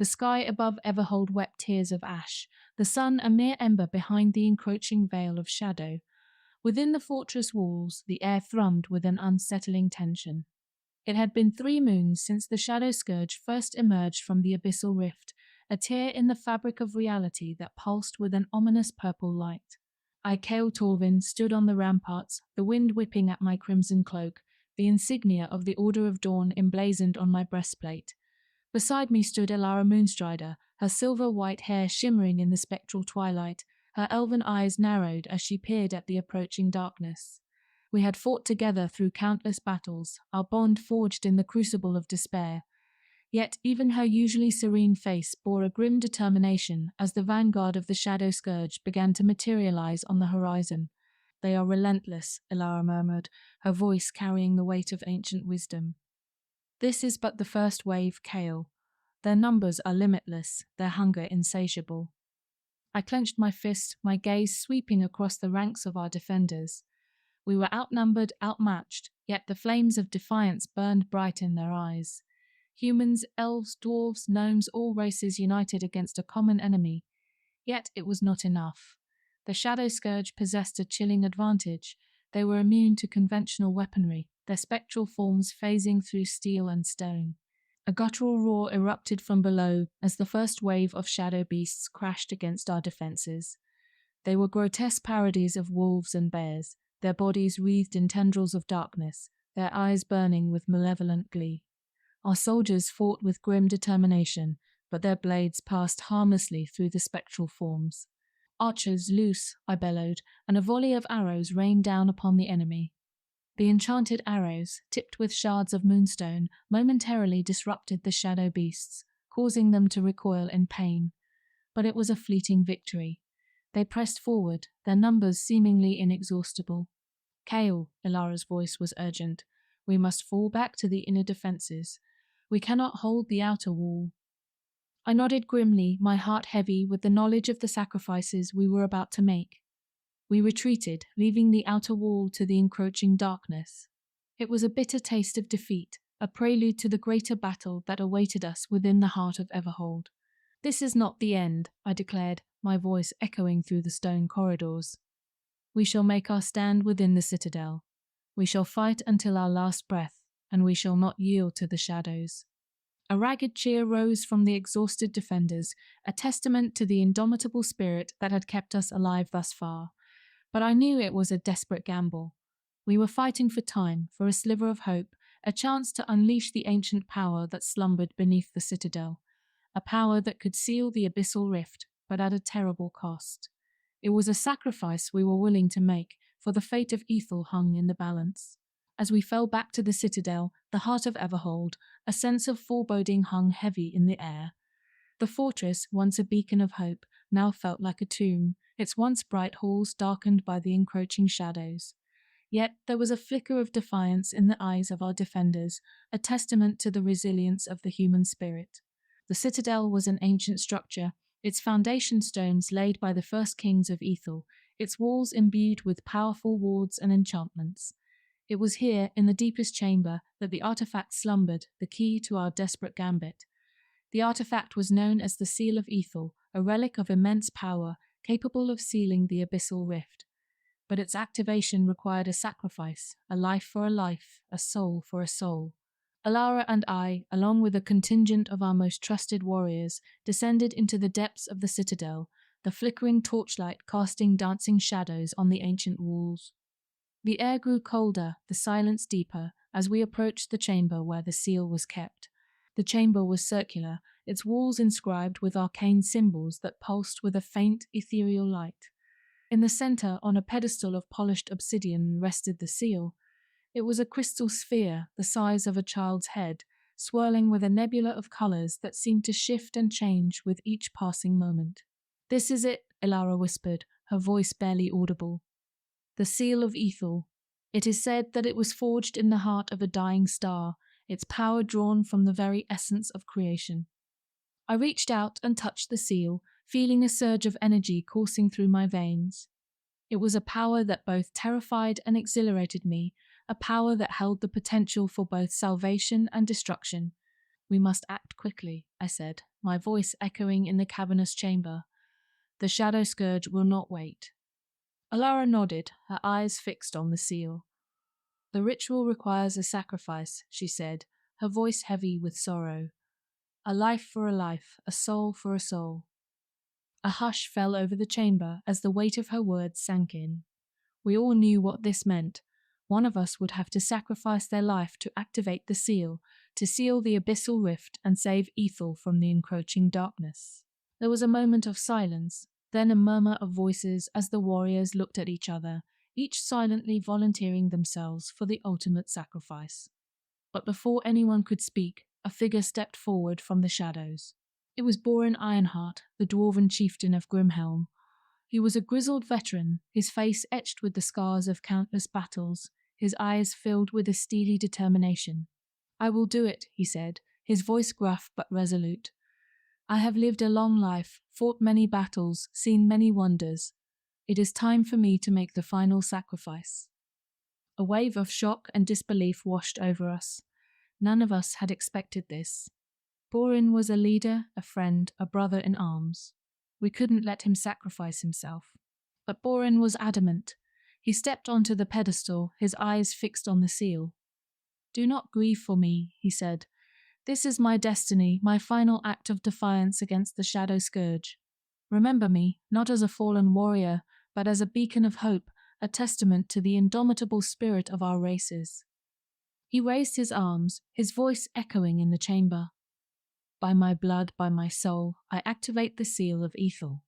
The sky above Everhold wept tears of ash, the sun a mere ember behind the encroaching veil of shadow. Within the fortress walls, the air thrummed with an unsettling tension. It had been 3 moons since the Shadow Scourge first emerged from the abyssal rift, a tear in the fabric of reality that pulsed with an ominous purple light. I, Kael Torvin, stood on the ramparts, the wind whipping at my crimson cloak, the insignia of the Order of Dawn emblazoned on my breastplate. Beside me stood Elara Moonstrider, her silver-white hair shimmering in the spectral twilight, her elven eyes narrowed as she peered at the approaching darkness. We had fought together through countless battles, our bond forged in the crucible of despair. Yet even her usually serene face bore a grim determination as the vanguard of the Shadow Scourge began to materialize on the horizon. "They are relentless," Elara murmured, her voice carrying the weight of ancient wisdom. "This is but the first wave, Kael. Their numbers are limitless, their hunger insatiable." I clenched my fist, my gaze sweeping across the ranks of our defenders. We were outnumbered, outmatched, yet the flames of defiance burned bright in their eyes. Humans, elves, dwarves, gnomes, all races united against a common enemy. Yet it was not enough. The Shadow Scourge possessed a chilling advantage. They were immune to conventional weaponry, their spectral forms phasing through steel and stone. A guttural roar erupted from below as the first wave of shadow beasts crashed against our defenses. They were grotesque parodies of wolves and bears, their bodies wreathed in tendrils of darkness, their eyes burning with malevolent glee. Our soldiers fought with grim determination, but their blades passed harmlessly through the spectral forms. "Archers, loose," I bellowed, and a volley of arrows rained down upon the enemy. The enchanted arrows, tipped with shards of moonstone, momentarily disrupted the shadow beasts, causing them to recoil in pain. But it was a fleeting victory. They pressed forward, their numbers seemingly inexhaustible. "Kael," Elara's voice was urgent, "we must fall back to the inner defenses. We cannot hold the outer wall." I nodded grimly, my heart heavy with the knowledge of the sacrifices we were about to make. We retreated, leaving the outer wall to the encroaching darkness. It was a bitter taste of defeat, a prelude to the greater battle that awaited us within the heart of Everhold. "This is not the end," I declared, my voice echoing through the stone corridors. "We shall make our stand within the citadel. We shall fight until our last breath, and we shall not yield to the shadows." A ragged cheer rose from the exhausted defenders, a testament to the indomitable spirit that had kept us alive thus far. But I knew it was a desperate gamble. We were fighting for time, for a sliver of hope, a chance to unleash the ancient power that slumbered beneath the citadel, a power that could seal the abyssal rift, but at a terrible cost. It was a sacrifice we were willing to make, for the fate of Aethel hung in the balance. As we fell back to the citadel, the heart of Everhold, a sense of foreboding hung heavy in the air. The fortress, once a beacon of hope, now felt like a tomb, its once bright halls darkened by the encroaching shadows. Yet there was a flicker of defiance in the eyes of our defenders, a testament to the resilience of the human spirit. The citadel was an ancient structure, its foundation stones laid by the first kings of Aethel, its walls imbued with powerful wards and enchantments. It was here, in the deepest chamber, that the artifact slumbered, the key to our desperate gambit. The artifact was known as the Seal of Aethel, a relic of immense power, capable of sealing the abyssal rift. But its activation required a sacrifice, a life for a life, a soul for a soul. Elara and I, along with a contingent of our most trusted warriors, descended into the depths of the citadel, the flickering torchlight casting dancing shadows on the ancient walls. The air grew colder, the silence deeper, as we approached the chamber where the seal was kept. The chamber was circular, its walls inscribed with arcane symbols that pulsed with a faint, ethereal light. In the center, on a pedestal of polished obsidian, rested the seal. It was a crystal sphere, the size of a child's head, swirling with a nebula of colors that seemed to shift and change with each passing moment. "This is it," Elara whispered, her voice barely audible. "The Seal of Aethel. It is said that it was forged in the heart of a dying star, its power drawn from the very essence of creation." I reached out and touched the seal, feeling a surge of energy coursing through my veins. It was a power that both terrified and exhilarated me, a power that held the potential for both salvation and destruction. We must act quickly, I said, my voice echoing in the cavernous chamber. The Shadow Scourge will not wait. Alara nodded, her eyes fixed on the seal. The ritual requires a sacrifice, she said, her voice heavy with sorrow. A life for a life, a soul for a soul. A hush fell over the chamber as the weight of her words sank in. We all knew what this meant. One of us would have to sacrifice their life to activate the seal, to seal the abyssal rift and save Aethel from the encroaching darkness. There was a moment of silence, then a murmur of voices as the warriors looked at each other, each silently volunteering themselves for the ultimate sacrifice. But before anyone could speak, a figure stepped forward from the shadows. It was Borin Ironheart, the dwarven chieftain of Grimhelm. He was a grizzled veteran, his face etched with the scars of countless battles, his eyes filled with a steely determination. "I will do it," he said, his voice gruff but resolute. "I have lived a long life, fought many battles, seen many wonders. It is time for me to make the final sacrifice." A wave of shock and disbelief washed over us. None of us had expected this. Borin was a leader, a friend, a brother in arms. We couldn't let him sacrifice himself. But Borin was adamant. He stepped onto the pedestal, his eyes fixed on the seal. "Do not grieve for me," he said. "This is my destiny, my final act of defiance against the Shadow Scourge. Remember me, not as a fallen warrior, but as a beacon of hope, a testament to the indomitable spirit of our races." He raised his arms, his voice echoing in the chamber. "By my blood, by my soul, I activate the seal of Aethel."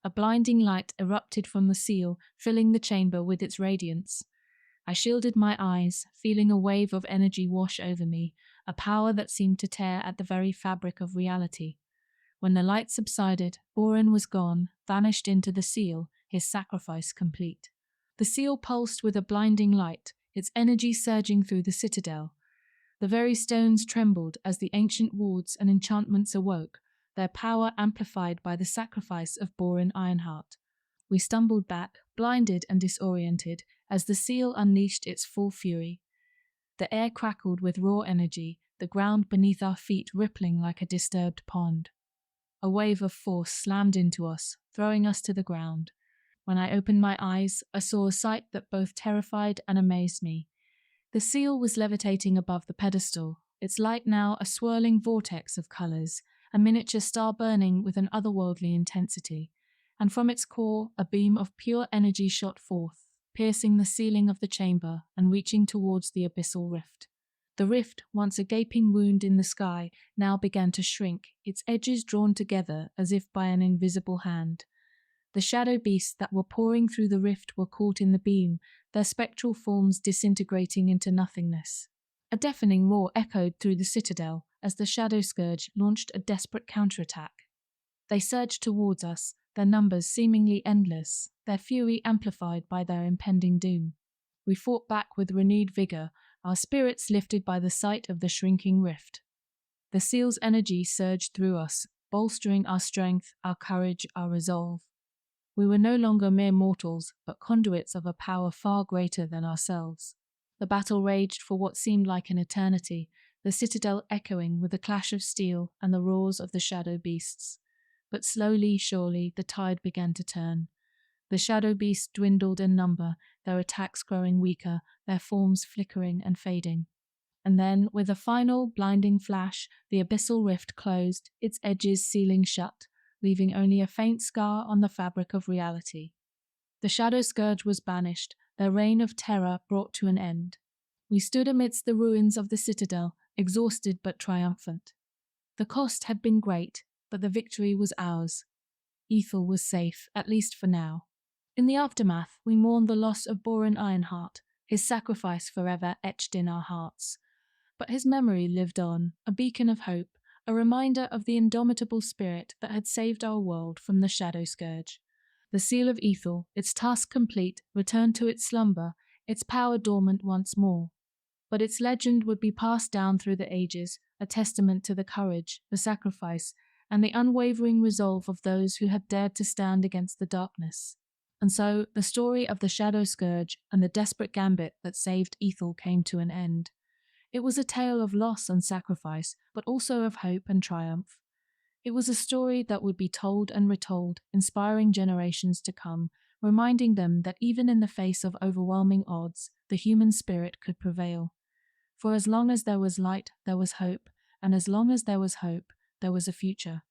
A blinding light erupted from the seal, filling the chamber with its radiance. I shielded my eyes, feeling a wave of energy wash over me, a power that seemed to tear at the very fabric of reality. When the light subsided, Borin was gone, vanished into the seal, his sacrifice complete. The seal pulsed with a blinding light, its energy surging through the citadel. The very stones trembled as the ancient wards and enchantments awoke, their power amplified by the sacrifice of Borin Ironheart. We stumbled back, blinded and disoriented, as the seal unleashed its full fury. The air crackled with raw energy, the ground beneath our feet rippling like a disturbed pond. A wave of force slammed into us, throwing us to the ground. When I opened my eyes, I saw a sight that both terrified and amazed me. The seal was levitating above the pedestal, its light now a swirling vortex of colours, a miniature star burning with an otherworldly intensity, and from its core a beam of pure energy shot forth, piercing the ceiling of the chamber and reaching towards the abyssal rift. The rift, once a gaping wound in the sky, now began to shrink, its edges drawn together as if by an invisible hand. The shadow beasts that were pouring through the rift were caught in the beam, their spectral forms disintegrating into nothingness. A deafening roar echoed through the citadel as the Shadow Scourge launched a desperate counterattack. They surged towards us, their numbers seemingly endless, their fury amplified by their impending doom. We fought back with renewed vigour, our spirits lifted by the sight of the shrinking rift. The seal's energy surged through us, bolstering our strength, our courage, our resolve. We were no longer mere mortals, but conduits of a power far greater than ourselves. The battle raged for what seemed like an eternity, the citadel echoing with the clash of steel and the roars of the shadow beasts. But slowly, surely, the tide began to turn. The shadow beasts dwindled in number, their attacks growing weaker, their forms flickering and fading. And then, with a final, blinding flash, the abyssal rift closed, its edges sealing shut, leaving only a faint scar on the fabric of reality. The Shadow Scourge was banished, their reign of terror brought to an end. We stood amidst the ruins of the citadel, exhausted but triumphant. The cost had been great, but the victory was ours. Aethel was safe, at least for now. In the aftermath, we mourned the loss of Borin Ironheart, his sacrifice forever etched in our hearts. But his memory lived on, a beacon of hope, a reminder of the indomitable spirit that had saved our world from the Shadow Scourge. The seal of Aethel, its task complete, returned to its slumber, its power dormant once more. But its legend would be passed down through the ages, a testament to the courage, the sacrifice, and the unwavering resolve of those who had dared to stand against the darkness. And so, the story of the Shadow Scourge and the desperate gambit that saved Aethel came to an end. It was a tale of loss and sacrifice, but also of hope and triumph. It was a story that would be told and retold, inspiring generations to come, reminding them that even in the face of overwhelming odds, the human spirit could prevail. For as long as there was light, there was hope, and as long as there was hope, there was a future.